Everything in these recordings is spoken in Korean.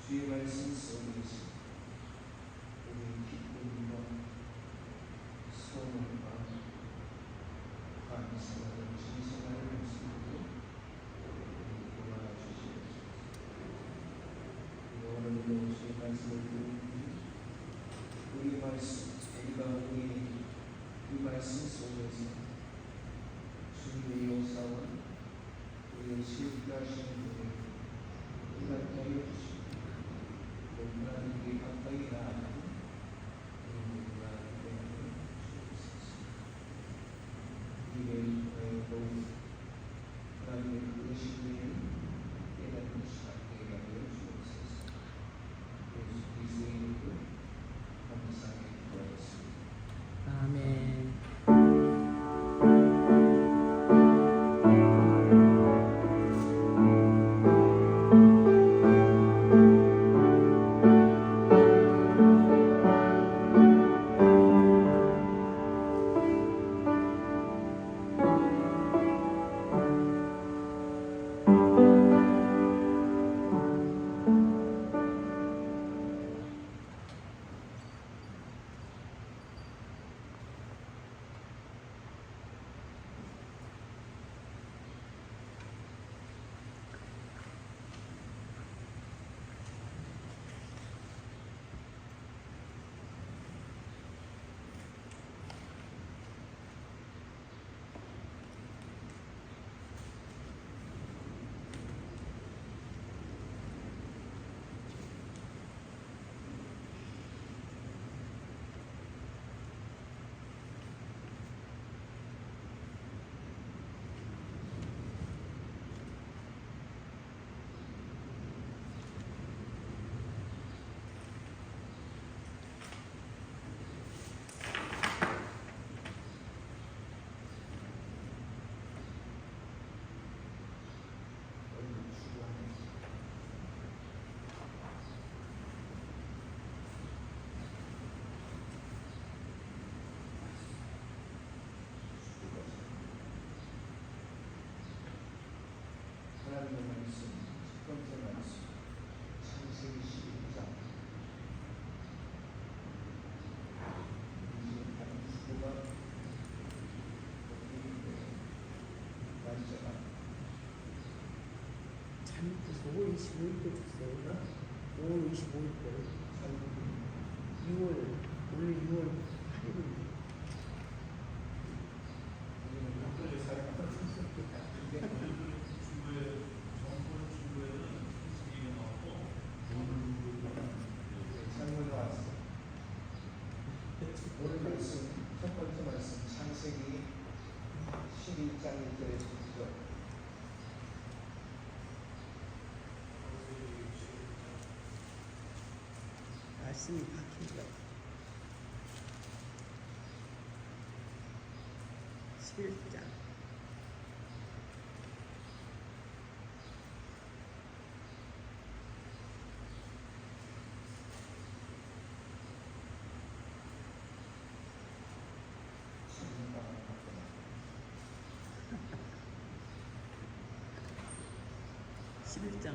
주의 말씀 속에서 우리의 기쁨과 소망과 감사와 신성한 모습으로 돌아와 주시옵소서. 오늘도 주의 말씀을 듣는 우리 말씀, 우리가 우리 그 말씀 속에서 주님의 역사와 우리의 실패하시는 분을 깨닫게 하여 주시옵소서. 하나님께 가까이 나아가는 우리가 되는 주옵소서. 이를 더욱 하나님의 그러신 일을 깨닫는 시간 되게 하여 주옵소서. 예수 그리스도의 이름으로 감사하게 기도하였습니다. 아멘. 하나님의 말씀, 첫 번째 말씀, 창세기 12장. 이제 수고가 날짜가 잘못해서 5월 25일도 줬어요. 5월 25일도 6월, 원래 6월 8일인데. 우리는 학교에 살아가는 창문에 왔어. 오늘 말씀, 첫 번째 말씀, 창세기 12장 1절에 보시죠. 말씀이 바뀌죠. 11장.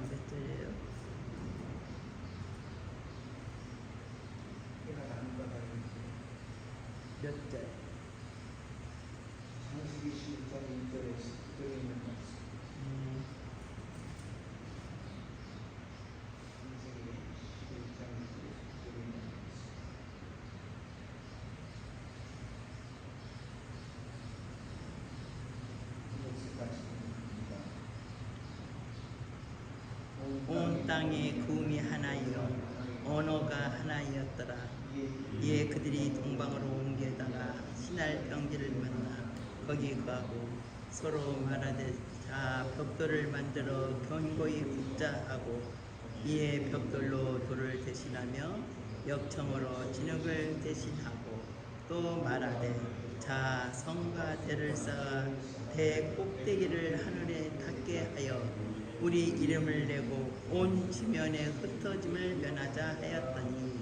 몇 절이에요? 몇 절? 창세기 11장 1절에 있는 말씀. 창세기 11장 1절에 있는 말씀. 땅의 구음이 하나이요 언어가 하나이었더라. 이에 그들이 동방으로 옮겨다가 신할 병기를 만나 거기 거하고 서로 말하되 자 벽돌을 만들어 견고히 굽자 하고 이에 벽돌로 돌을 대신하며 역청으로 진흙을 대신하고 또 말하되 자 성과 대를 쌓아 대 꼭대기를 하늘에 닿게 하여 우리 이름을 내고 온 지면에 흩어짐을 면하자 하였더니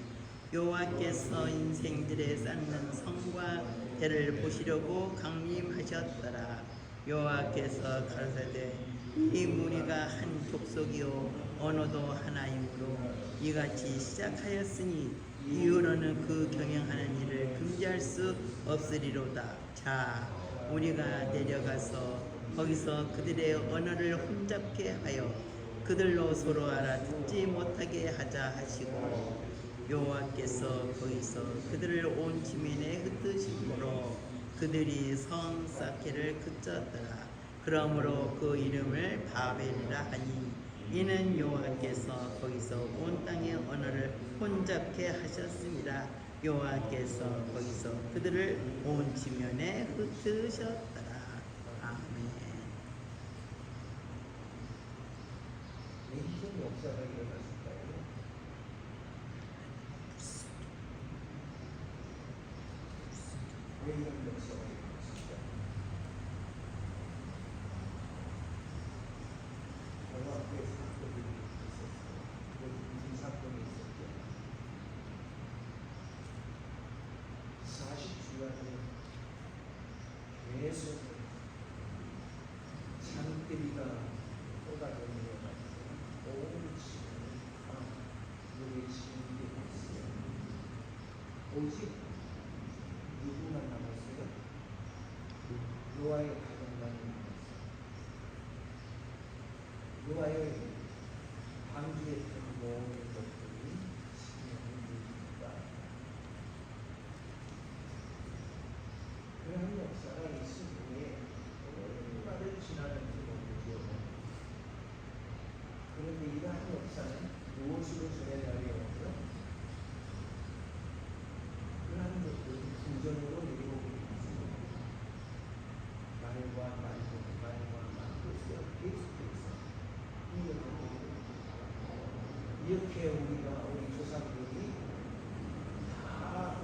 여호와께서 인생들에 쌓는 성과 대를 보시려고 강림하셨더라. 여호와께서 가라사대 이 무리가 한 족속이요 언어도 하나이므로 이같이 시작하였으니 이후로는 그 경영하는 일을 금지할 수 없으리로다. 자 우리가 내려가서 거기서 그들의 언어를 혼잡케 하여 그들로 서로 알아듣지 못하게 하자 하시고 여호와께서 거기서 그들을 온 지면에 흩으심으로 그들이 성 사케를 그쳤더라. 그러므로 그 이름을 바벨이라 하니 이는 여호와께서 거기서 온 땅의 언어를 혼잡케 하셨습니다. 여호와께서 거기서 그들을 온 지면에 흩으셨더라. 아멘. 왼손 역사가 일어났을까요? 왜 이런 역사가 일어났을까? 영화의 사건이 있었어요. 무슨 사건이 있었죠? 40주간에 계속 잔대비가 쏟아져 내려가지고 온 지구를 다 물에 지는 게 있어요. 오직 누구만 남았어요? 노아의 가족만 남았어요. 노아의 방주에 든 모든 것들이 생명을 누립니다. 그런 역사가 있을 후에 얼마를 지나는지 모르죠. 그런데 이러한 역사는 무엇으로 전해달려오죠? 그러한 것들은 구전으로 내려오고 있습니다. 말과 말과 계속해서 이렇게 우리 조상들이 다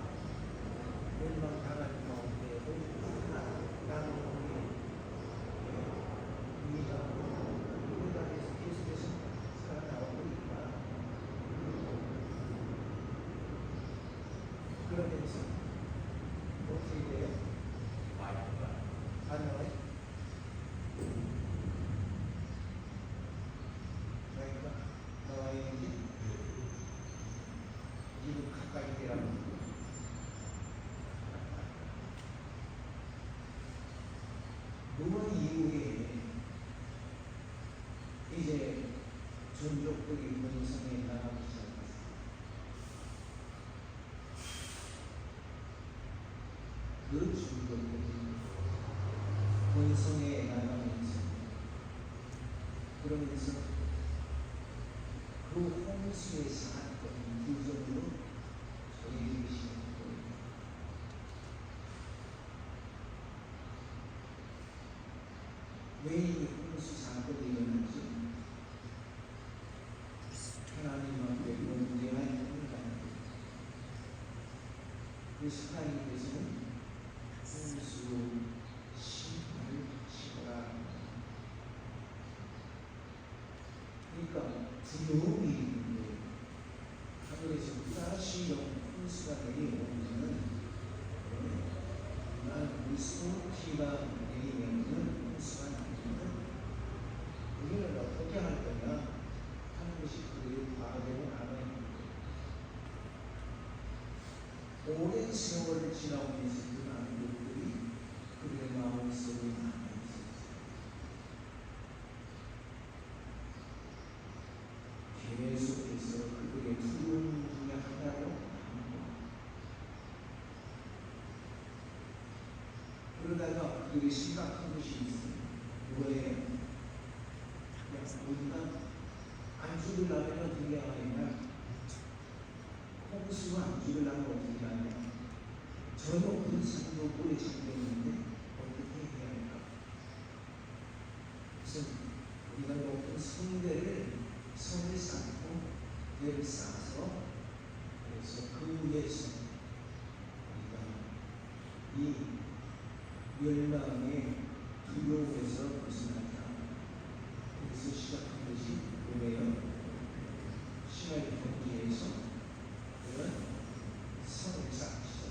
멸망당한 가운데에도 나는 우리가 계속해서 살아나오고 있다. 그러면서 어떻게 돼요? 안 나와요? 나와야지. 이거 가까이 대라고. 노아 이후에 이제 전족들이 본성에 나가기 시작했어요. 그 전족들이 본성에 나가면서 그러면서 그 홍수의 사건이 구전으로 전해지기 시작합니다. 왜 이 홍수 사건이 일어났지? 하나님 앞에 문제가 있습니다. 그래서 하나님께서는 홍수 심판을 하시거라. 그러니까 두려움이 있는데 하늘에서 다시 홍수가 내려오면은 무슨 비가 내리면은 홍수가 나면은 우리는 어떻게 할 거냐 하는 것이 그들의 바라되고 나가는 거예요. 오랜 세월을 지나오면서 그 남들이 그들의 마음속에 남아있었어요. 계속해서 그들의 두려움 중에 하나로 남고 그러다가 그들이 심각한 것이 있어요. 뭐예요? 우리가 안 죽으려면 어떻게 해야 하느냐? 홍수가 안 죽으려면 어떻게 해야 하느냐? 저 높은 산도 꿀에 잠겨있는데 어떻게 해야 할까? 그래서 우리가 높은 성을 쌓고 대를 쌓아서 그래서 그 위에서 우리가 이 멸망의 두려움에서 벗어났다. 그래서 시작한 것이 뭐예요? 신화의 경기에서 그런 성을 쌓기 시작.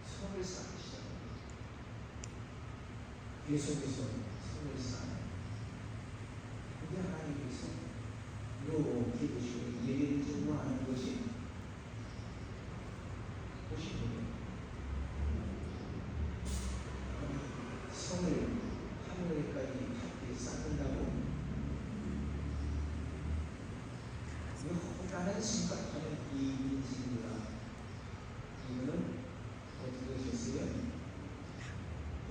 성을 쌓기 시작. 계속해서 성을 쌓아. 그게 하나님께서 이렇게 보시고 예를 들어 하는 것이 보시면 성을 하늘에까지 함께 쌓는다고 혹다른 생각하는 이 인생이라 이거는 어떻게 하셨어요?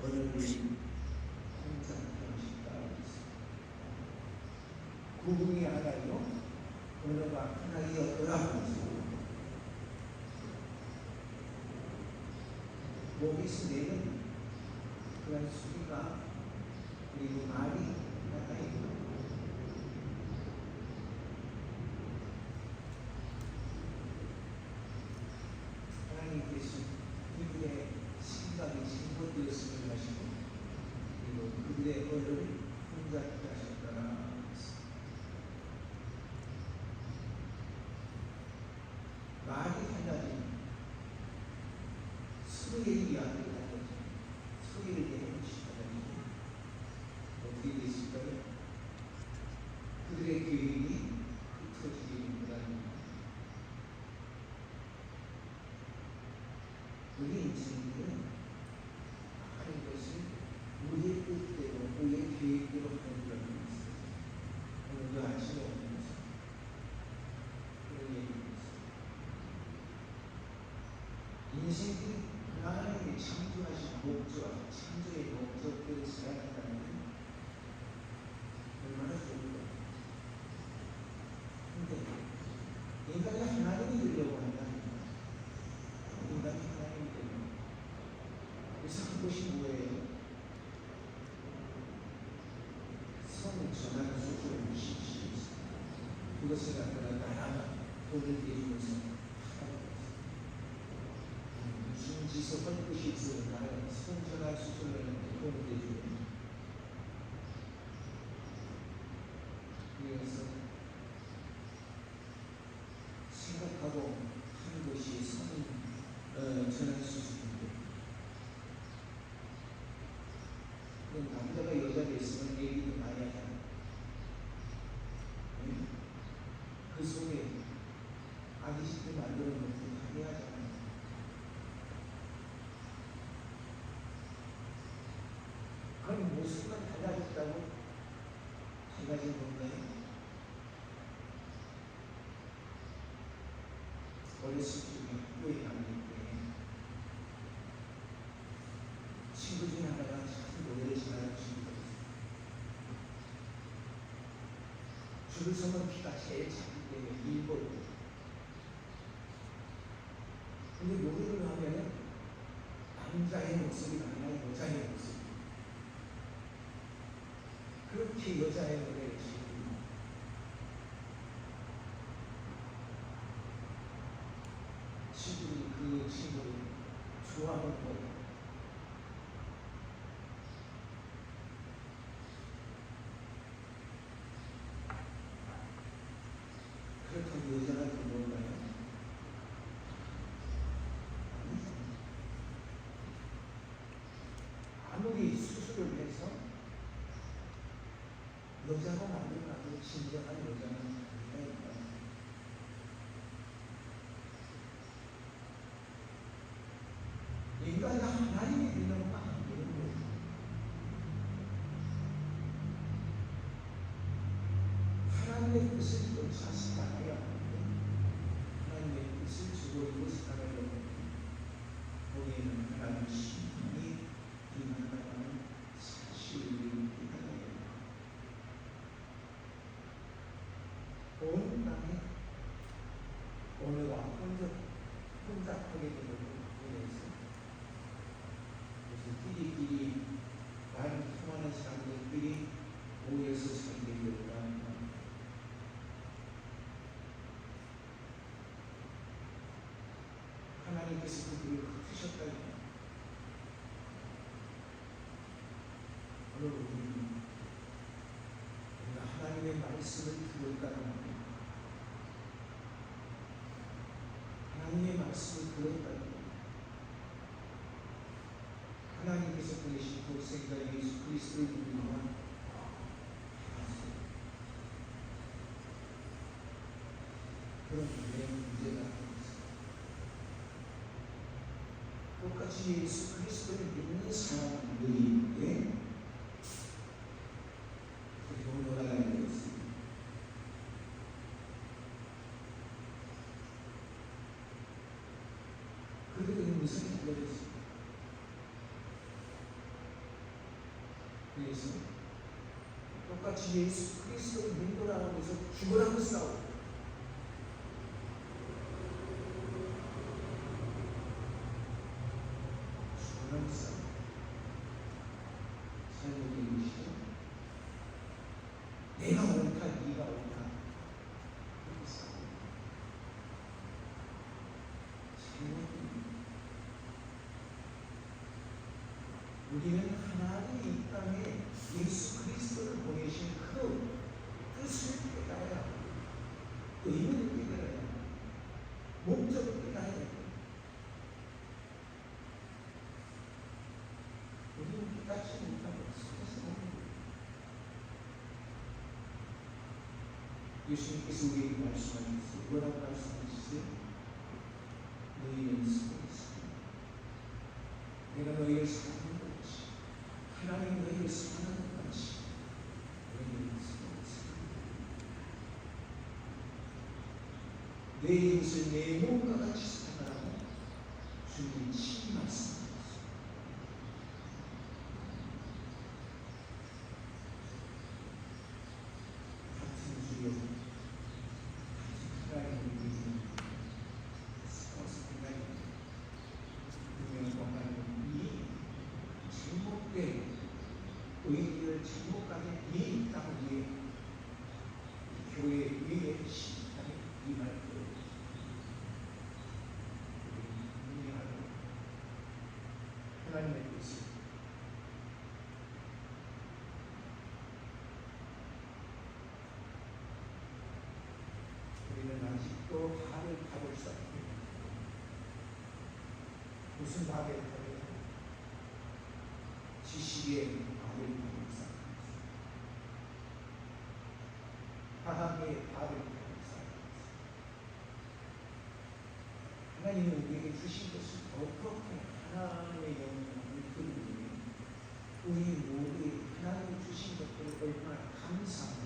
오늘 항상 하십다. 구분이 하나요? 언어가 하나이었더라. 목에서 내는 그런 소리가 그리고 말이 하나이고 하나님께서 그들의 생각이 잘못되었음을 하시고 그리고 그들의 언어를 혼잡게 하셨더라. 말이 달라진 서로의 이야기를 달라진 서로에 대한 것이 달라진 어떻게 됐을까요? 그들의 계획이 흩어지기보다는 우리 인생은 하는 것을 우리의 뜻대로 우리의 계획대로 하는 것이 있어요. 오늘도 아침에 오면서 그런 얘기입니다. 인생이 하나님이 창조하신 목적, 창조의 목적대로 살아간다는 게 얼마나 좋을까요? 근데 인간이 하나님이 되려고 한다는 거예요. 인간이 하나님이 되려고. 그래서 그것이 뭐예요? 성 전하는 소설을 무시시고 있어요. 그것을 갖다가 나라가 돈을 내주면서 무슨 짓을 할 것이 있으니까 성전할 수술을 돈을 내주고 그래서 생각하고 하는 것이 전할 수술인데 남자가 여자가 있으면 얘기도 많이 하잖아요. 그 속에 아기집도 만들어 놓고 하게 하잖아요. 그럼 모습만 달라졌다고 달라진 건가요? 어렸을 적에 학교에 다닐 때 친구 중에 하나가 참 노래를 잘하는 친구가 있어요. 줄을 서면 키가 제일 작기 때문에 1번. 근데 노래를 하면은 남자의 목소리가 아니라 여자의 목소리. 그렇게 여자의 노래를 지금 친구들이 그 친구를 좋아하는 거예요. 그렇다고 여자가 더 뭔가요? 아무리 수술을 해서 여자가 만들어도 진정한 여자는 아니니까. 인간이 하나님이 되는 건 안 되는 거예요. 하나님의 뜻을 쫓아서 나가야 하는데 하나님의 뜻을 저버리고 살아가려고 거기에는 하나님의 심판이 임한다는 온 땅에 언어가 혼잡하게 되는 인해서 그래서 끼리끼리 말 통하는 사람들끼리 모여서 살게 되었다. 하나님께서 그들을 흩으셨다. 오늘 우리가 하나님의 말씀을 들었다는 말이에요. 하나님의 말씀을 들었다는 말이에요. 하나님께서 보내신 독생자 예수 그리스도를 믿으면 그런 문제가 있습니다. 똑같이 예수 그리스도를 믿는 사람들이 그리고 놀아가야 되겠습니다. 그들은 무슨 기도였습니까? 그래서 똑같이 예수 그리스도를 믿으라고 해서 죽으라고 싸우고 죽으라고 싸우고 살고 계시죠? 내가 옳다 네가 옳다 이렇게 싸우고 우리는 하나님이 이 땅에 예수 그리스도를 보내신 그 뜻을 깨달아야 합니다. 의미를 깨달아야 합니다. 목적을 깨달아야 합니다. 우리는 깨닫지 못하고 속에서 먹는 거예요. 예수님께서 우리에게 말씀하셨어요. 뭐라고 말씀하셨어요? 너희는 속에 있습니다. 내가 너희를 사랑하는 것이 하나님 너희를 사랑하는 것이 너희는 속에 있습니다. 내 이웃을 내 몸과 같이 사랑하라고 주님이 친히 말씀하셨습니다. 같은 주여 같은 하나님을 믿는 서서 하나님 이 제목된 의의를 제목하는 이 땅 위에 교회 위에 시작하는 이 말들 우리 하나님의 뜻을 우리는 아직도 발을 타고 있어요. 무슨 발을 타고 지식의 발을 타고 있어요. 과학의 발을 타고 있어요. 하나님은 우리에게 주신 것을 어떻게 하나님의 영광을 드리니 우리 모두 하나님이 주신 것들을 얼마나 감사하며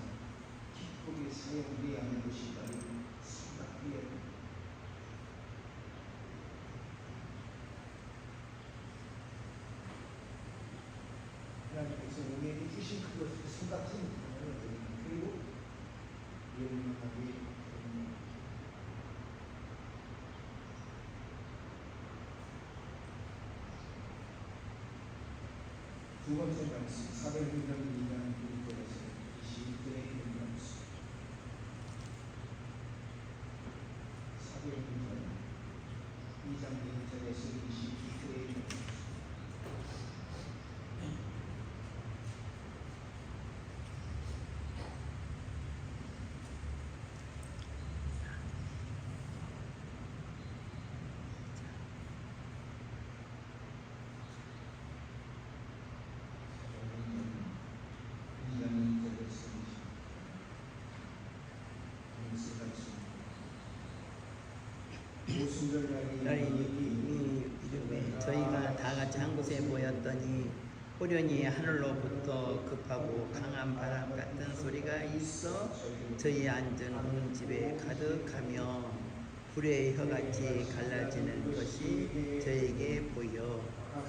기쁘게 사용해야 하는 것인가를 생각해야 합니다. 하나님께서 우리에게 주신 그것을 생각하지 못하면 그리고 영원하게 됩니다. 두 번째 말씀, 400년 2장 1절에서 21절에 있는 말씀. 400년 2장 1절에서 22절에 있는 말씀. 저희가 다 같이 한 곳에 모였더니 호련히 하늘로부터 급하고 강한 바람 같은 소리가 있어 저희 앉은 온 집에 가득하며 불의 혀같이 갈라지는 것이 저에게 보여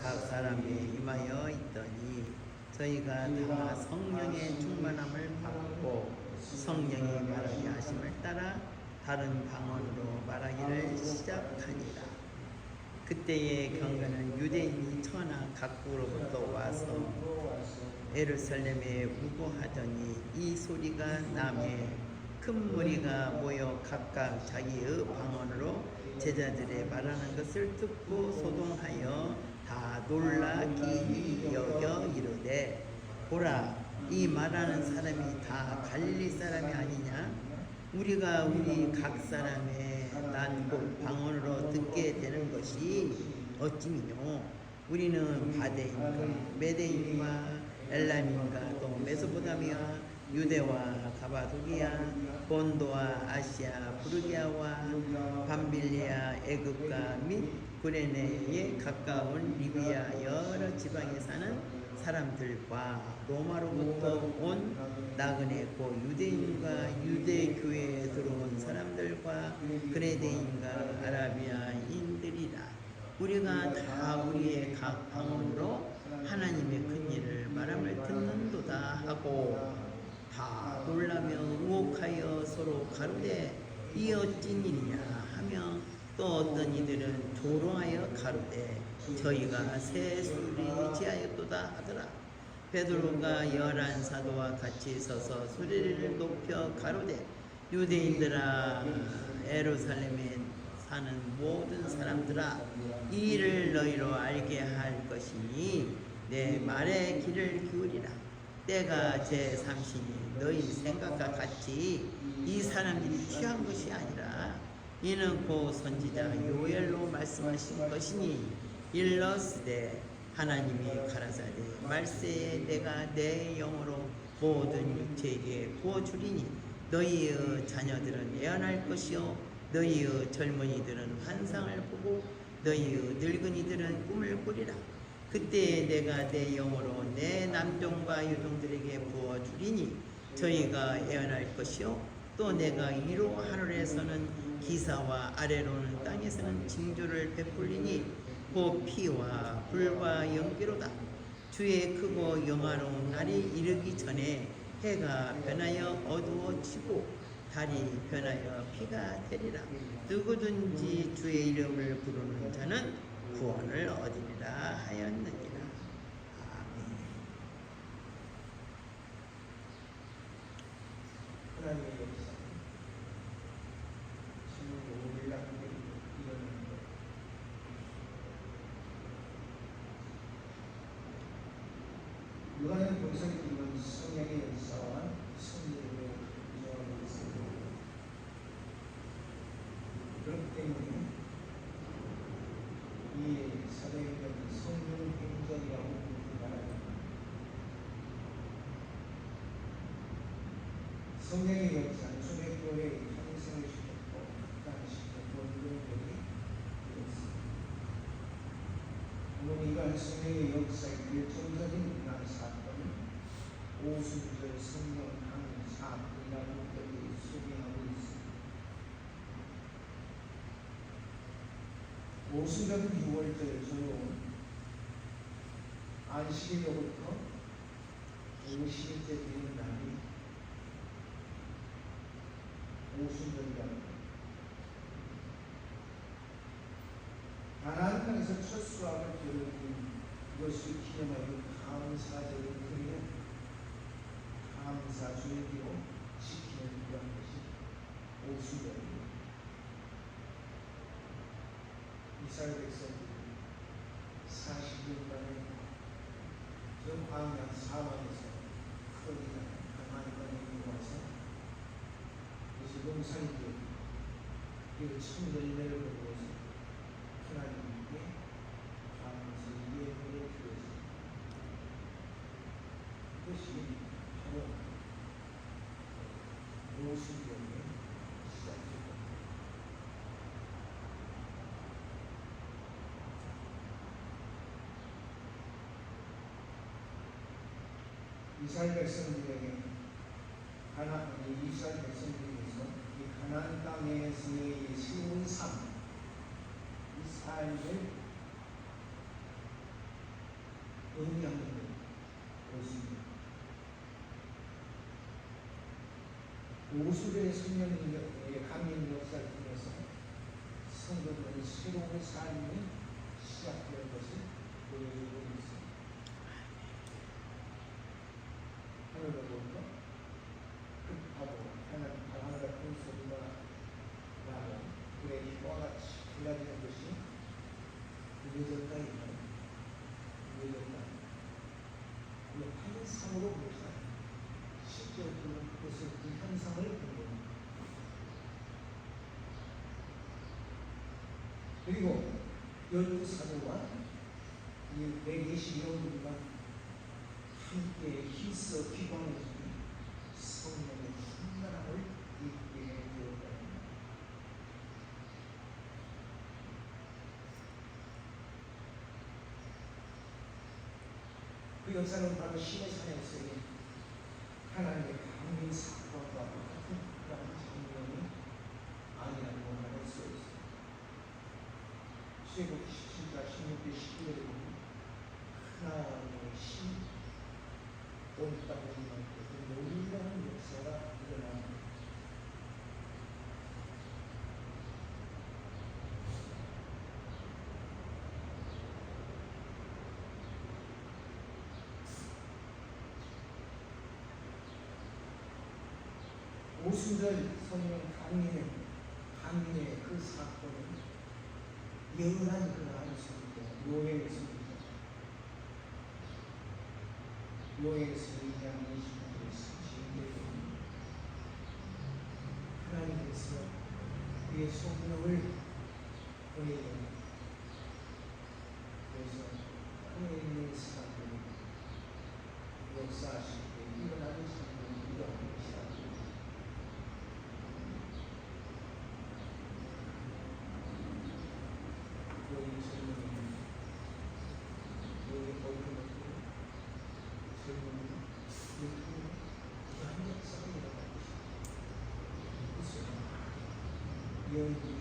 각 사람이 임하여 있더니 저희가 다 성령의 충만함을 받고 성령이 말하게 하심을 따라 따라 다른 방언으로 말하기를 시작하니라. 그때의 경계는 유대인이 천하 각국으로부터 와서 예루살렘에 우거하더니 이 소리가 나매 큰 무리가 모여 각각 자기의 방언으로 제자들의 말하는 것을 듣고 소동하여 다 놀라 기이 여겨 이르되 보라 이 말하는 사람이 다 갈릴리 사람이 아니냐? 우리가 우리 각 사람의 난곳 방언으로 듣게 되는 것이 어찌미뇨? 우리는 바데인가 메데인과 엘람인가 또 메소포타미아 유대와 가바도기아 본도와 아시아 부르기아와 밤빌리아 애굽과 및 구레네에 가까운 리비아 여러 지방에 사는 사람들과 로마로부터 온 나그네 곧 유대인과 유대교회에 들어온 사람들과 그레데인과 아라비아인들이라. 우리가 다 우리의 각 방언으로 하나님의 큰 일을 말함을 듣는도다 하고 다 놀라며 우혹하여 서로 가로되 이 어찐 일이냐 하며 또 어떤 이들은 조롱하여 가로되 저희가 새 술이 지하였도다 하더라. 베드로가 11 사도와 같이 서서 소리를 높여 가로되 유대인들아 예루살렘에 사는 모든 사람들아 이 일을 너희로 알게 할 것이니 내 말에 귀를 기울이라. 때가 제3시니 너희 생각과 같이 이 사람들이 취한 것이 아니라 이는 곧 선지자 요엘로 말씀하신 것이니 일러스되 하나님이 가라사대 말세에 내가 내 영으로 모든 육체에게 부어주리니 너희의 자녀들은 예언할 것이요 너희의 젊은이들은 환상을 보고 너희의 늙은이들은 꿈을 꾸리라. 그때 내가 내 영으로 내 남종과 여종들에게 부어주리니 저희가 예언할 것이요 또 내가 위로 하늘에서는 기사와 아래로는 땅에서는 징조를 베풀리니 곧 피와 불과 연기로다. 주의 크고 영화로운 날이 이르기 전에 해가 변하여 어두워지고 달이 변하여 피가 되리라. 누구든지 주의 이름을 부르는 자는 구원을 얻으리라 하였느니라. 아멘. 하나님의 역사 정말 놀랍게 일어나는 것. 요한은 본성이지만 성령의 역사와 성령으로 인정하고 있습니다. 그렇기 때문에 이 사도행전은 성령 행전이라고 부르는 말합니다. 성령의 역사는 초대교회의 탄생을 시켰고 그 당시 원동력이 되었습니다. 어머니 이러한 성령의 역사의 결정적인 문화 사건은 오순절 성령 강사이라고 그들이 소개하고 있습니다. 오순절 6월절 저녁 안식일로부터 50일째 되는 날이 오순절이랍니다. 가나안 땅에서 첫 수확을 거둔 이것을 기념하여 감사절을 드리며 감사 주일로 지키는 그런 것이 오순절입니다. 이스라엘 백성들이 40년간의 전 광야 사막에서 크기가 가나안 땅에 와서 그것이 농산이고 그 참 열매를 보고서 하나님께 감사 예배를 드렸습니다. 그것이 바로 오순절의 시작입니다. 이스라엘 백성들에게 이스라엘 백성들에게서 이 가나안 땅에서의 새로운 삶, 이 삶을 의미하는 것입니다. 오순절의 성령의 감림 역사를 통해서 성도들은 새로운 삶이 시작될 것을 보여주고 있습니다. 하늘로부터 급하고 하늘의 큰 소리가 나고 불의 휘와 같이 갈라지는 것이 이루어졌다 이루어졌다. 그 환상으로 보자. 실제로 그것을 그 현상을 본 겁니다. 그리고 12사도와 이 120명들과 함께 힘써 기광을 주니 성령의 충만함을 입게 되었다. 그 역사는 바로 시내산에서의 하나님의 강민 사건과 같은 그런 장면이 아니라고 말할 수 있습니다. 출애굽기 17장 16절 19절에 보면 하나님의 신 온 땅에 그 놀라운 역사가 일어납니다. 오순절 성령 강림의 그 사건은 예언한 그 안에서부터 요엘서부터 요엘서 2장 20절에서 진행되고 하나님께서 그의 성령을 보내는 그래서 땅에 있는 사람들이 역사하실 때 일어나는 사람들이 일어나는 것이다. 여기 젊은이 여기 어린 것들 젊은이 여기 무한 역사가 일어나는 것이다. 그래서 여인들이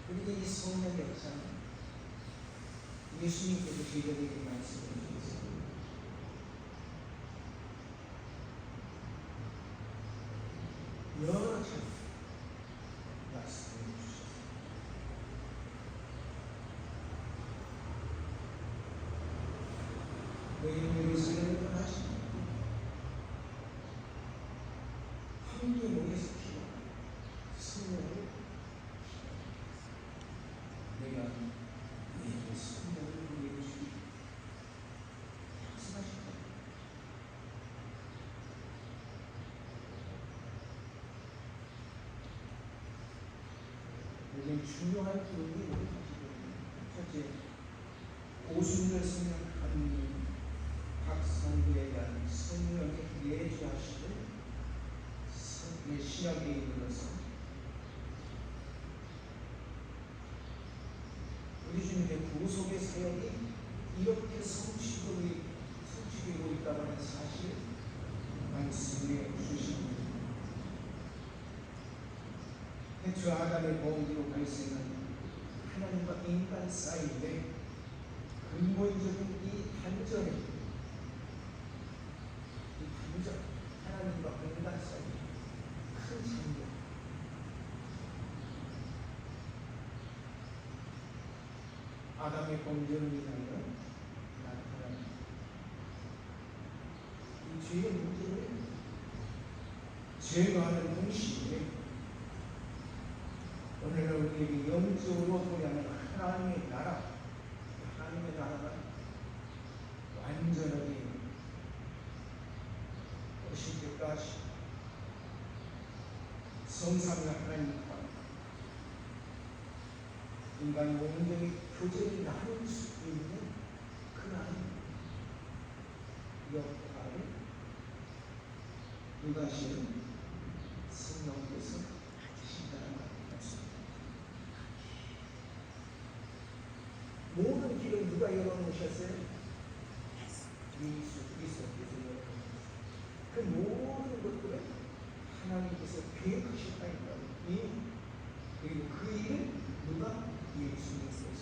그런데 이 성령 역사는 예수님께서 저희들에게 말씀해 주셨습니다. 여러 차례 말씀해 주셨습니다. 너희는 예루살렘을 떠나지 말고 함께 모여서 기도하라. 성령을 내가 너희에게 성령을 보내주시기 약속하셨다. 여기 중요한 기록이 우리 가지고 있는 첫째, 오순절 성령 감리 각 성도에 대한 성령의 내주하시는 신약에 이르러서 우리 주님의 구속의 사역이 이렇게 성취되고 있다는 사실 말씀해 주십니다. 태초 아담의 범죄로 발생한 하나님과 인간 사이의 근본적인 이 단절의 하나님과 인간 사이의 큰 장벽, 아담의 범죄를 인하여 나타난 이 죄의 문제를 제거하는 동시에 오늘날 우리에게 영적으로 도래하는 하나님의 나라가 완전하게 오실 때까지 성삼위 하나님과 인간이 온전히 교제를 나눌 수 있는 그 역할을 누가 하시는 성령께서 하신다는 것입니다. 모든 길을 누가 열어놓으셨어요? 예수 그리스도께서 열어놓으셨어요. 그 모든 것들을 하나님께서 계획하셨다니까. 그리고 그 일을 누가 예수님께서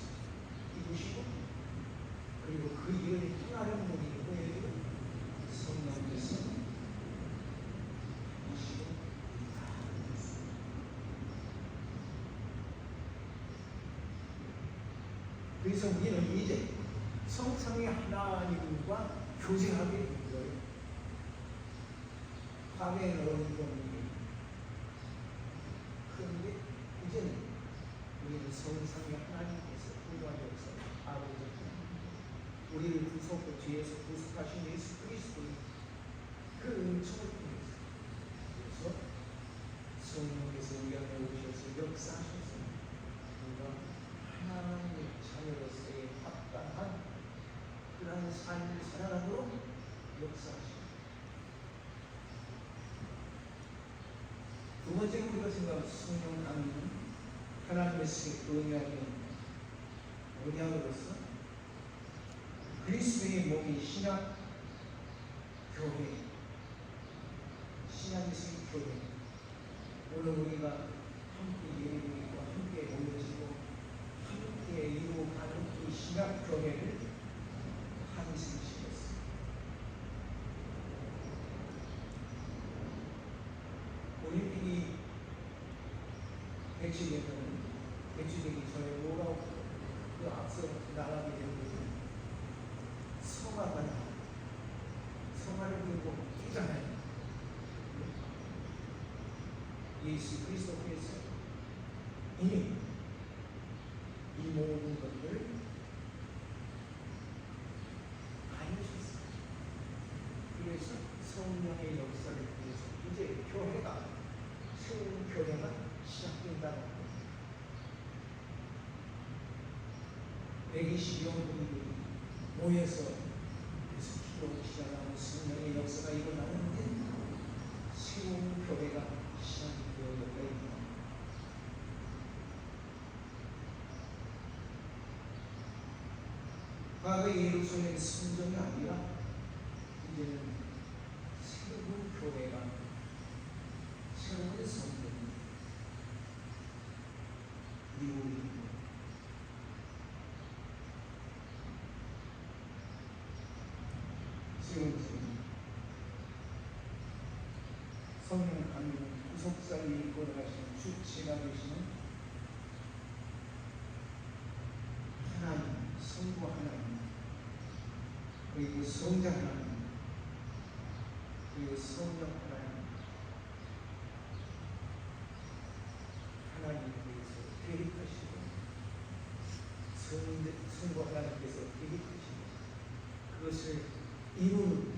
이루시고 그 그리고 그 일을 행하는 분이 누구예요? 성령께서 하시고 있다. 그래서 우리는 이제 성삼위 하나님과 교제하게 된 거예요. 밤에 넣은 겁니다. 그런데 이제는 우리는 성삼위 하나님께서 구원하셔서 아버지 우리를 구속하고 뒤에서 구속하신 예수 그리스도의 그 은총을 통해서 그래서 성령께서 우리 안에 오셔서 역사하셔서 우리가 하나님의 자녀로서의 합당한 그러한 삶을 살아가도록 역사하십니다. 두 번째로 우리가 생각하는 성령 강림은 하나님의 은혜하는 언약으로서 그리스도의 몸이 신약 교회, 신약의 교회. 오늘 우리가 함께 예배드리고 함께 모여지고 함께 이루어가는 이 신약 교회를 탄생시켰습니다. 올림픽이 개최되기 전에 뭐라고 그 앞서 나가게 된 것은 성화가 성화를 들고 뛰잖아요. 예수 그리스도께서 이미 이 모든 것을 알려주셨어요. 그래서 성령의 역사를 통해서 이제 교회가 새로운 교회가 시작된다는 거예요. 120여 분들이 모여서 그래서 기도를 시작하고 성령의 역사가 일어나는데 새로운 교회가 시작되어야 됩니다. 과거 예루살렘 성전이 아니라 이제는 새로운 교회가 새로운 성전이 이루어집니다. 성령 강림 구속사를 이끌어 가시는 주체가 되시는 하나님, 성부 하나님, 그리고 성자 하나님, 그리고 성령 하나님, 하나님에 대해서 대립하시고 성부 하나님께서 대립하시고 그것을 이루는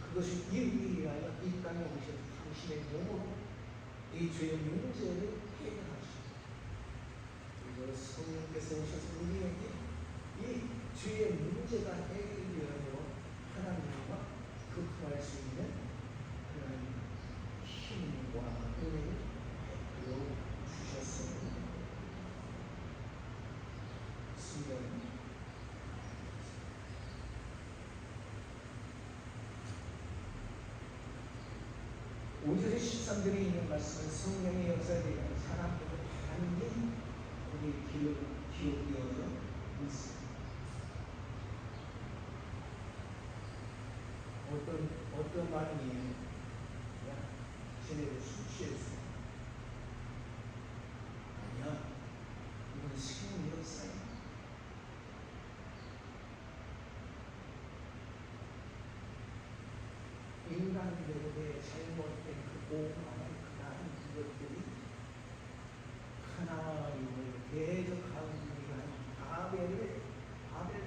그것을 이루기 위하여 이 땅에 오신 당신의 몸으로 이 죄의 문제를 해결하시고 그리고 성령께서 오셔서 우리에게 이 죄의 문제가 해결되어 하나님과 교통할 수 있는 그런 힘과 은혜를 베풀어 주셨습니다. 성령 5절의 13절에 있는 말씀은 성령의 역사에 대한 사람들을 많이 우리 기억되어져 있습니다. 어떤 말이에요? 야, 쟤네들 술 취했어. 아니야, 이건 새로운 역사야. 인간들의 잘못된 그 오만한 그러한 것들이 하나님을 대적하는 위한 아벨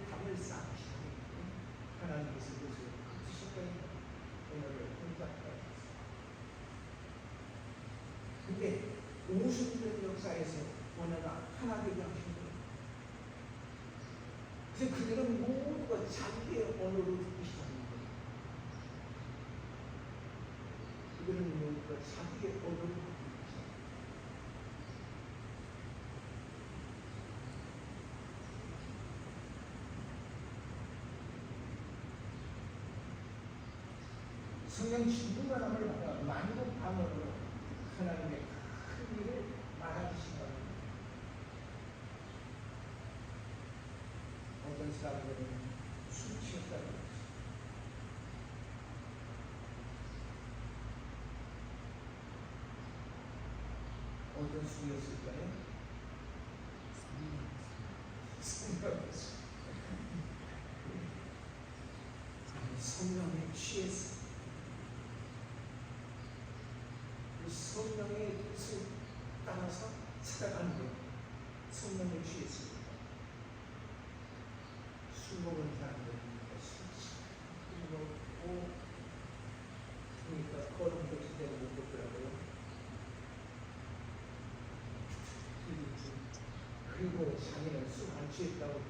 담을 쌓기 때문에 하나님께서 그것을 흡수시켜야 오늘을 혼잡하였습니다. 근데 50년 역사에서 원하가 하나 되게 하신 거예요. 그래서 그들은 모두가 자기의 언어로 듣기 시작합니다. 그들은 모두가 자기의 언어로 듣기 시작합니다. 성령 진동하나를 받아 만국 방언으로 하나님의 큰 일을 말하시는 겁니다. 어떤 사람들은 술 취했다고 그랬어요. 어떤 술이었을까요? 성령이었어요. 성령에 취했어요. 그 성령의 뜻을 따라서 살아가는 거예요. 성령에 취했습니다. 술 먹은 사람들은 술 먹고 그러니까 걸음도 제대로 못 걷더라고요. 그리고 자기는 술 안 취했다고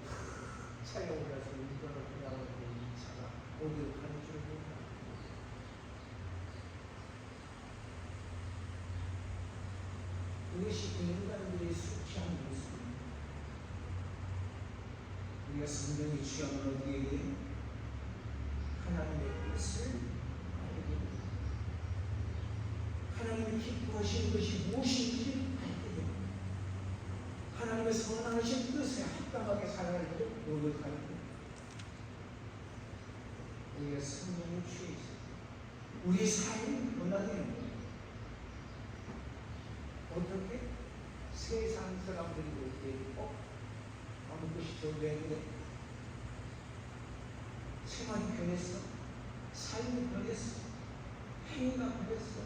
차에 올라서 운전을 하려고 하는데 이 차가 어디로 가는 줄 몰라. 이것이 인간들의 술 취한 모습입니다. 우리가 성령이 취하면 어디에 대해 하나님의 뜻을 알게 됩니다. 하나님이 기뻐하시는 것이 무엇인지 알게 됩니다. 하나님의 선하신 뜻에 합당하게 살아가려고 노력하는 것. 우리가 성령에 취해 있습니다. 우리 삶이 변화되는 거예요. 어떻게? 세상 사람들이 우리에게 아무 것이 저되는데 생활이 변했어, 삶이 변했어, 행위가 변했어,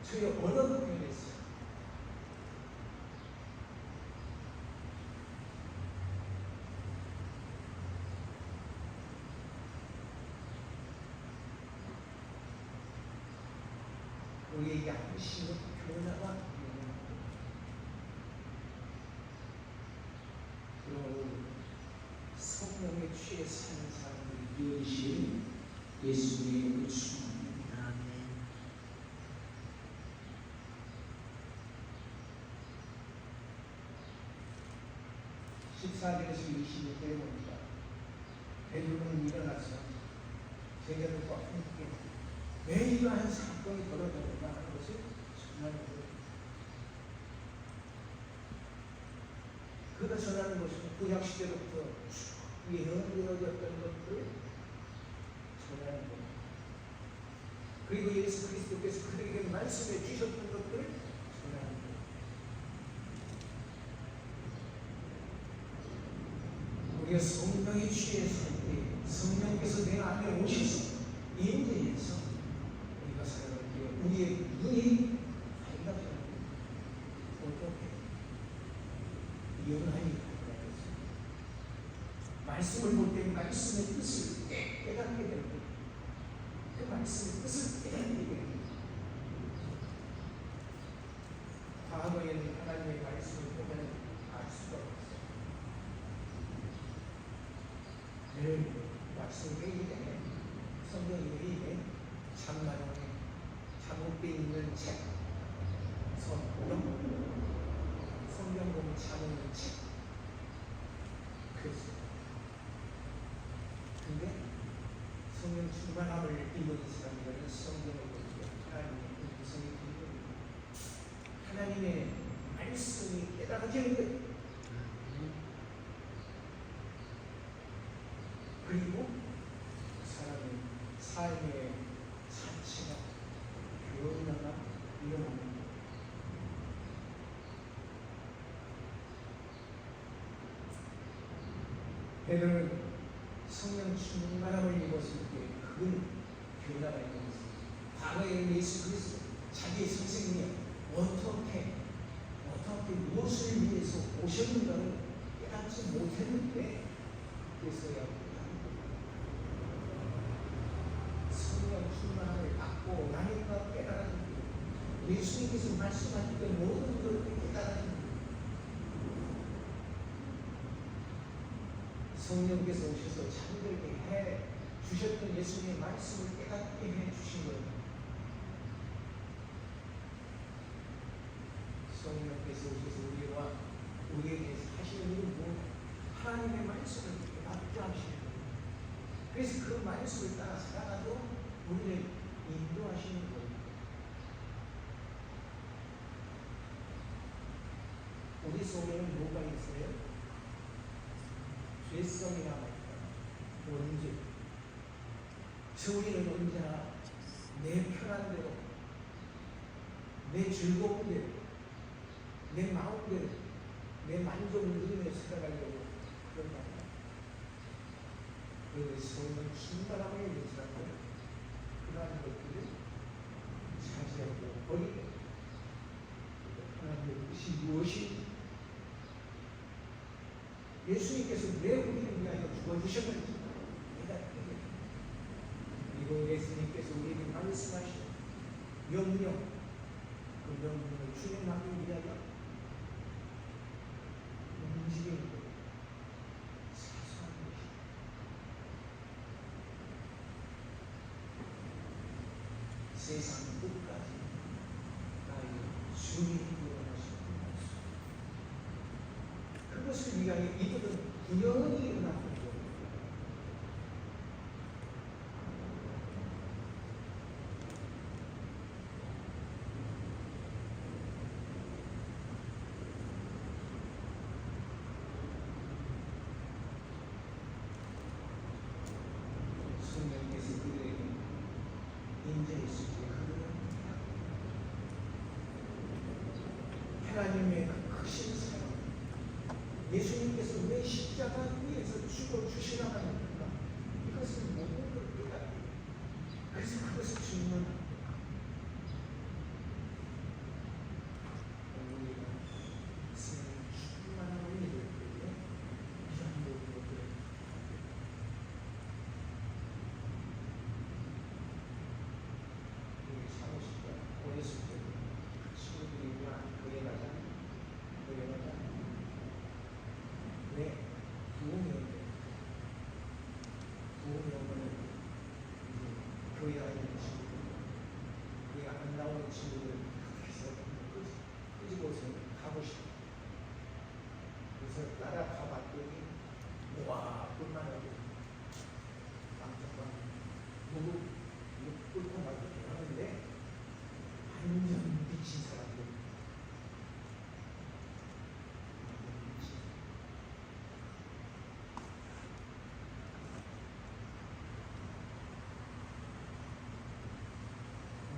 저의 언어도 변했어. 우리의 양심은 변화가 있는 그러므로 성령에 취해 사는 사람들이 이어지시는 예수님의 이름으로 축원합니다. 아멘. 14절에서 26절에 보니까 베드로는 일어나서 제자들과 함께 왜 이러한 사건이 벌어졌는가 하는 것을 전하는 거예요. 그가 전하는 것은 구약시대로부터 예언되어졌던 것들을 전하는 겁니다. 그리고 예수 그리스도께서 그들에게 말씀해 주셨던 것들을 전하는 거예요. 우리가 성령에 취해서 살 때 성령께서 내 안에 오셔서 임재해서 우리가 살아갈 때 우리의 눈이 밝아져요. 어떻게? 영하니 밝아져요. 말씀을 볼 때 말씀의 뜻을 깨닫게 됩니다. 그 말씀의 뜻을 깨닫게 됩니다. 과거에는 하나님의 말씀을 보면 알 수가 없어요. 늘 말씀에 이래 성경에 이래 참나용에 잘못되어 있는 책, 성경 보면 참는 책. 그래서 근데 성령 충만함을 입은 사람들은 성경을 볼 때 하나님의 음성이 들립니다. 하나님의 말씀이 깨달아지는 거예요. 그리고 사람의 삶의 자체가 변화가 일어나는 거예요. 베드로는 성령 충만함을 입었을 때 큰 변화가 있는 것입니다. 과거에는 예수 그리스도 자기의 선생님이 어떻게 무엇을 위해서 오셨는가를 깨닫지 못했는데 그래서야 성령 충만함을 받고 나니까 깨달아진 거예요. 예수님께서 말씀하셨던 모든 것을 깨달아진 거예요. 성령께서 오셔서 잠들게 해 주셨던 예수님의 말씀을 깨닫게 해 주신 거예요. 성령께서 오셔서 우리에게 하시는 일은 뭐 하나님의 말씀을 깨닫게 하시는 거예요. 그래서 그 말씀을 따라 살아가도 우리를 인도하시는 거예요. 우리 속에는 뭐가 있어요? 죄성이 남아있다. 뭐든지 우리는 언제나 내 편한 대로, 내 즐거운 대로, 내 마음대로, 내 만족을 누리며 살아가려고 그런 말이야. 그래서 우리는 충만하게 예지라고 그러한 것들을 차지하고 버리고, 하나님의 뜻이 무엇이, 예수님께서 왜 우리를 위하여 죽어주셨는지 깨닫게, 그리고 예수님께서 우리에게 말씀하신 명령, 그 명령을 주님하기 위하여 움직이는 것, 사소한 것이 세상 끝까지 나의 주님이 일어나시는 것입니다. 그것을 위하여 이들은 부연히 일어나는 거예요. 성령께서 그들에게 인자했을 때 하나님의 그 크신 사랑, 예수님께서 왜 십자가 위에서 죽어주시나 합니까? 이것을 모든 걸 깨닫고, 그래서 그것을 증명합니다. 우리가 스스로 충만한 일을 때에 이런 모든 것들을 우리 사무실과 어렸을 때 친구들이랑 교회 가자. 왜? 부흥이 오는데, 부흥이 오면은 이제 교회 다니는 친구들, 교회 안 나오는 친구들 그래서 끄집어서 가고 싶어. 그래서 따라가 봤더니 와, 뿐만 아니라 깜짝깜짝 무릎 꿇고 막 이렇게 하는데 완전 미친 사람들.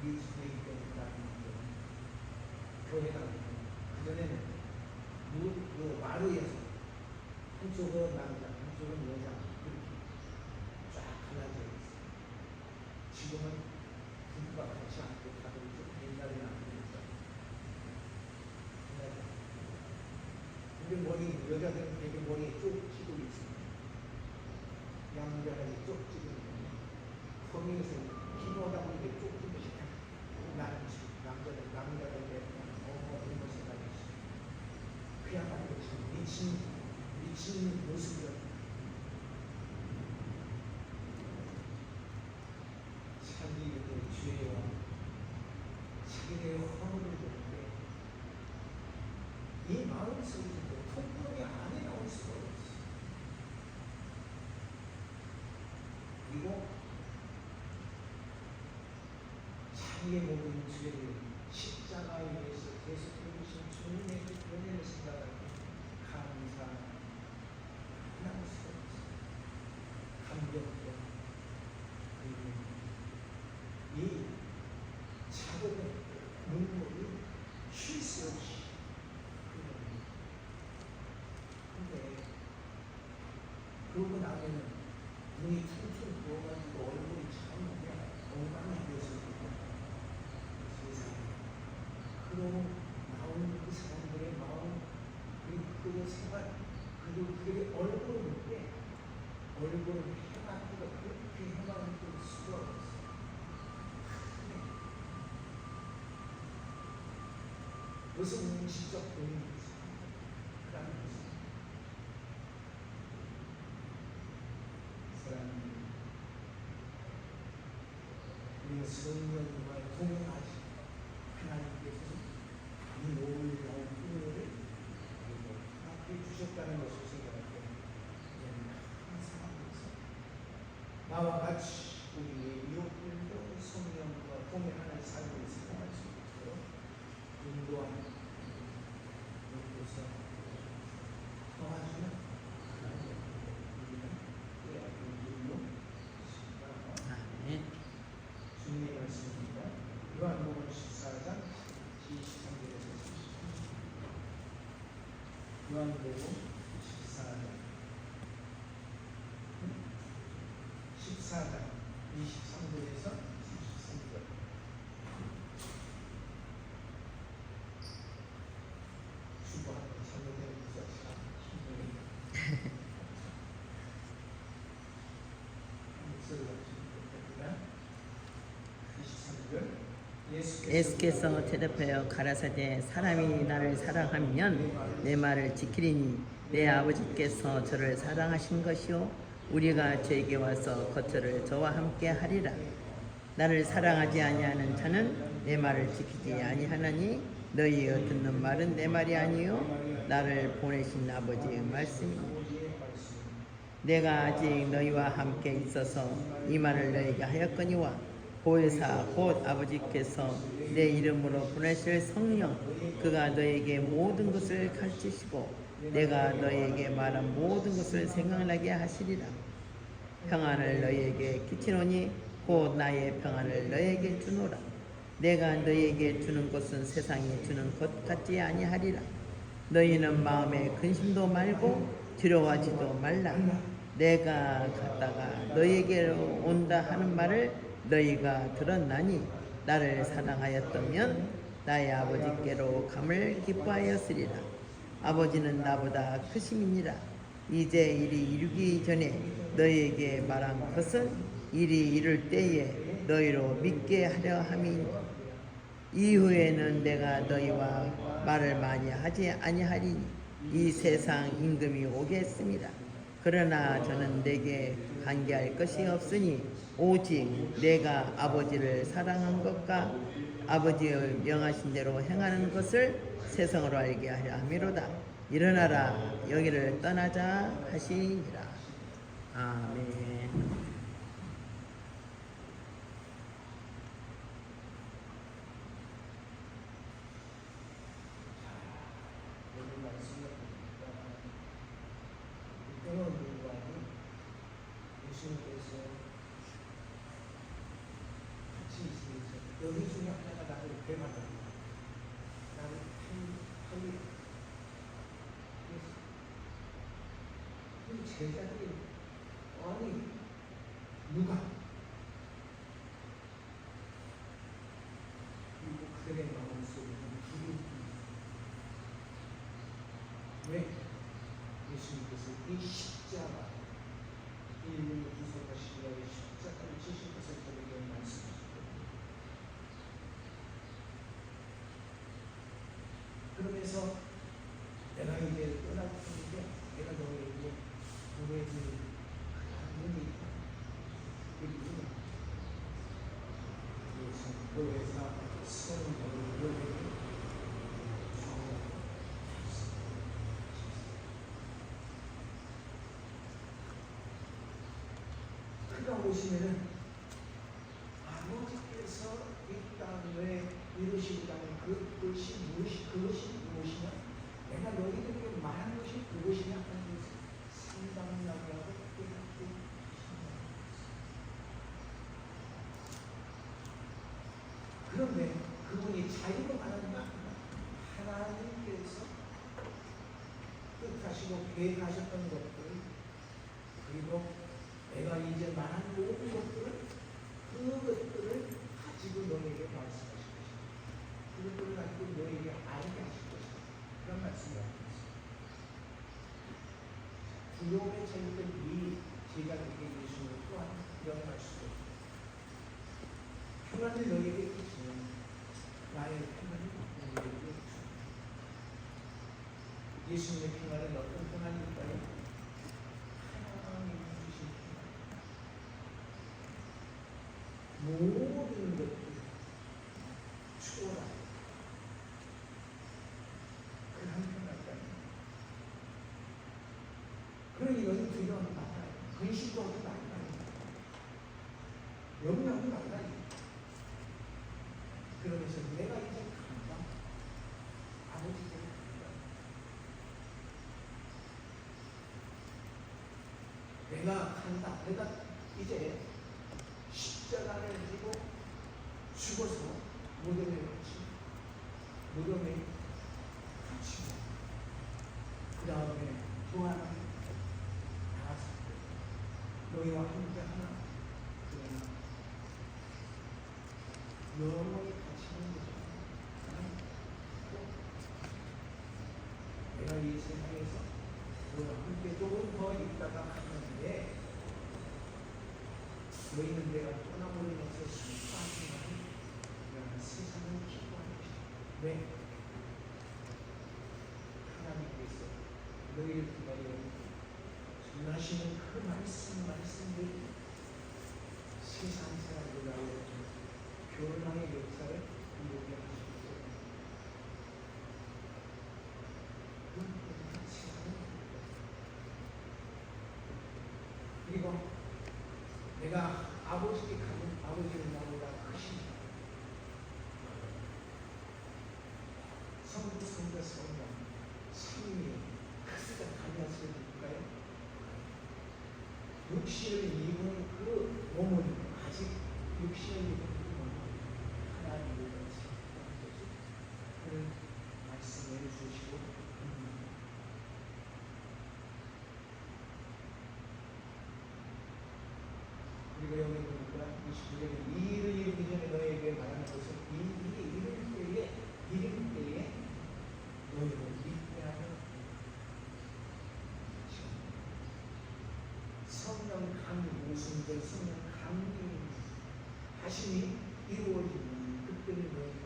우리 집에 있던 교회 가면 그전에는 그 마루에서 한쪽은 남자, 한쪽은 여자 이렇게 쫙 갈라져 있어요. 지금은 부부가 같이 앉고 다들 좀 옛날에는 안 그랬어요. 근데 머리, 여자들은 되게 머리에 쭉 찌고 있습니다. 양자하게 쭉 찌고 있는데 거기에서 기도하다 보니까 쭉 찌고 싶어요. 남자들한테 이런 것을 가졌어요. 그야말로 미친 모습이었. 자기의 죄와 자기의 허물을 보는데 이 마음속에서 통풍이 안에 나올 수가 없어. 그리고 자기의 모든 죄를 십자가에 의해서 계속해 주신 주님의 그 은혜를 생각할 때 감사할 수가 없어요. 감격도, 그리고 이 작은 눈물이 쉴 수 없이 흘러옵니다. 근데 그러고 나면은 눈이 퉁퉁 부어가지고 얼굴이 참 엉망이 되었습니다. 세상에. 그러고 나오는 그 사람들의 마음, 그리고 그 생활, 그리고 그들의 얼굴을 볼 때 얼굴을 해맑고 그렇게 해맑을 수가 없어요. 그것은 음식적 본인이 있습니다. 그라는 것입니다. 사랑하는 우리가 성령과 동행하시 하나님께서 이 놀라운 은혜를 함께 주셨다는 것을 생각할 때 저는 항상 나와 같이 우리의 이웃들도 성령과 동행하는 삶을 살아갈 수 있도록 인도하는 곳에서 도와주는 하나님, 우리는 요한복음 14장 23절에서 23절 수고하는 성도들 예수께서 대답하여 가라사대 사람이 나를 사랑하면 내 말을 지키리니 내 아버지께서 저를 사랑하신 것이요 우리가 저에게 와서 거처를 저와 함께 하리라. 나를 사랑하지 아니하는 자는 내 말을 지키지 아니하나니 너희가 듣는 말은 내 말이 아니요 나를 보내신 아버지의 말씀이니 내가 아직 너희와 함께 있어서 이 말을 너희에게 하였거니와 보혜사 곧 아버지께서 내 이름으로 보내실 성령 그가 너희에게 모든 것을 가르치시고 내가 너희에게 말한 모든 것을 생각나게 하시리라. 평안을 너희에게 끼치노니 곧 나의 평안을 너희에게 주노라. 내가 너희에게 주는 것은 세상이 주는 것 같지 아니하리라. 너희는 마음에 근심도 말고 두려워하지도 말라. 내가 갔다가 너희에게로 온다 하는 말을 너희가 들었나니 나를 사랑하였다면 나의 아버지께로 감을 기뻐하였으리라. 아버지는 나보다 크심이니라. 이제 일이 이루기 전에 너희에게 말한 것은 일이 이룰 때에 너희로 믿게 하려 함이니 이후에는 내가 너희와 말을 많이 하지 아니하리니 이 세상 임금이 오겠습니다. 그러나 저는 내게 관계할 것이 없으니 오직 내가 아버지를 사랑한 것과 아버지의 명하신 대로 행하는 것을 세상으로 알게 하려 함이로다. 일어나라 여기를 떠나자 하시니라. 아멘. 예수님께서 같이 있으면서 여기 중에 하나가 나를 배반합니다. 나를 털리 그 제자들이 아니 누가 그리고 그들의 마음속에는 두려움이 왜 예수님께서 이 십자가 인류를 구속하시기 위해 십자가를 지신 것을 저에게 말씀하셨거든요. 그러면서 내가 이제 떠날 텐데 내가 너에게 보내줄 그런 분이 있다. 그리고 교회에서 새로운 너를 그가 오시면은 아버지께서 이 땅에 이루시고자는 그것이 무엇이냐? 내가 너희들에게 말한 것이 그것이냐 하는 것을 상담하고 깨닫게 하십니다. 그런데 그분이 자유로 말한다. 하나님께서 뜻하시고 계획하셨던 것들 그리고 내가 이제 말한 모든 것들을 그것들을 가지고 너에게 말씀하실 것이다. 그것들을 가지고 너에게 알게 하실 것이다. 그런 말씀을 하고 있습니다. 두려움에 처했던 이 제자들에게 예수는 또한 이런 말씀을 평안을 너에게 주시는 나의 평안을 너에게 주시는 예수님의 평안은 어떤 평안일까요? 모든 것들 추월한 그런 평안까지. 그러니 여기 두려움이 많아요. 근심도 하고 많아요. 염려도 많아요. 그러면서 내가 이제 간다. 아버지께로 간다. 내가 간다. 내가 이제 십자가를 지고 죽어서 무덤에 갇히고 무덤에 갇히고 그 영원히 같이 하는 거죠. 내가 이 세상에서 너와 함께 조금 더 있다가 가는데 너희는 내가 떠나버리면서 슬퍼하지만 내가 세상을 기뻐하는 것이다. 왜? 하나님께서 너희를 기다려 전하시는 그 말씀들이 세상 사람들 가운데 교만의 역사를 이루게 하시고 그리고 내가 아버지께 가면 아버지는 나보다 크시다. 성부 성자 성령 성령이 크기가 가면서 볼까요? 육신을 입은 그 몸은 아직 육신을 입은 그 몸은 하나님을 같이 그런 말씀을 해주시고 그리고 여기 보니까 29절에 이 일을 이루기 전에 너에게 말하는 것은 이 이를 때에 너희를 믿게 하는 성령 강림 무슨들 성령 강림 하심이 이루어지니 그때는 너희가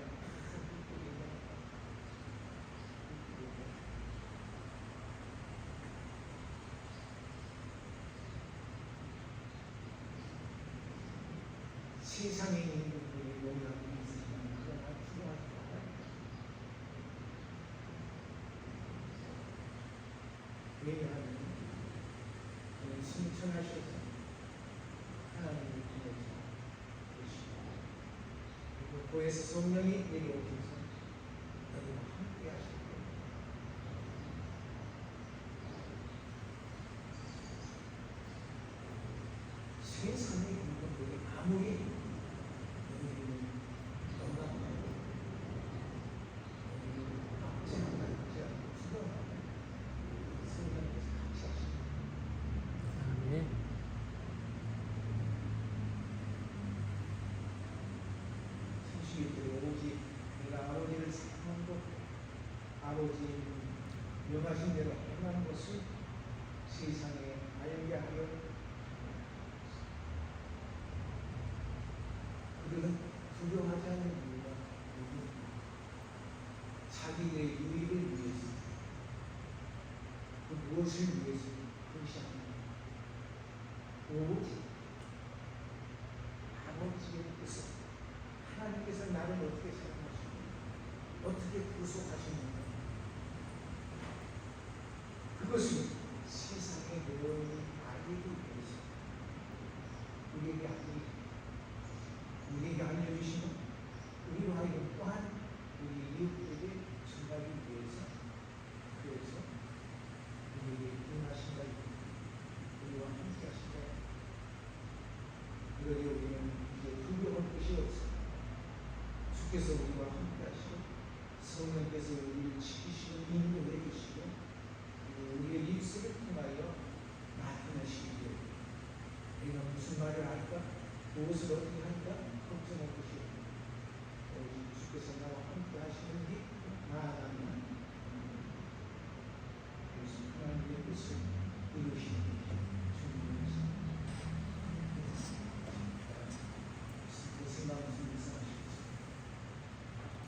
세상에 있는 분들이 너희가 있으면 그러나 두려워하지 말아야 돼. 왜냐하면 승천하셔서 하나님을 통해서 계시고 그리고 도에서 성령이 내려오셔서 너희와 함께 하실 거예요. 세상에 있는 분들이 아무리 오직 내가 아버지를 사랑하는 것, 아버지 명하신 대로 행하는 것을 세상에 알게 하여 그들은 두려워하지 않는 이유가 자기의 유익을 위해서 그 무엇을 위해서 그것이 아닙니다. 오직 아버지의 뜻을 하나님께서 나를 어떻게 사랑하시고 어떻게 구속하시는가 그것을 세상에 내어놓은 알리기 위해서 우리에게 알려주시는 우리로 하여금 또한 우리 이웃에게 전하기 위해서 그래서 우리에게 임하신다 우리와 함께 하신다 그러니 우리는 이제 두려울 것이 없어 주께서 우리와 함께 하시고 성령께서 우리를 지키시고 인도해 주시고 우리의 입술을 통하여 나타내시기에 우리가 무슨 말을 할까 무엇을 어떻게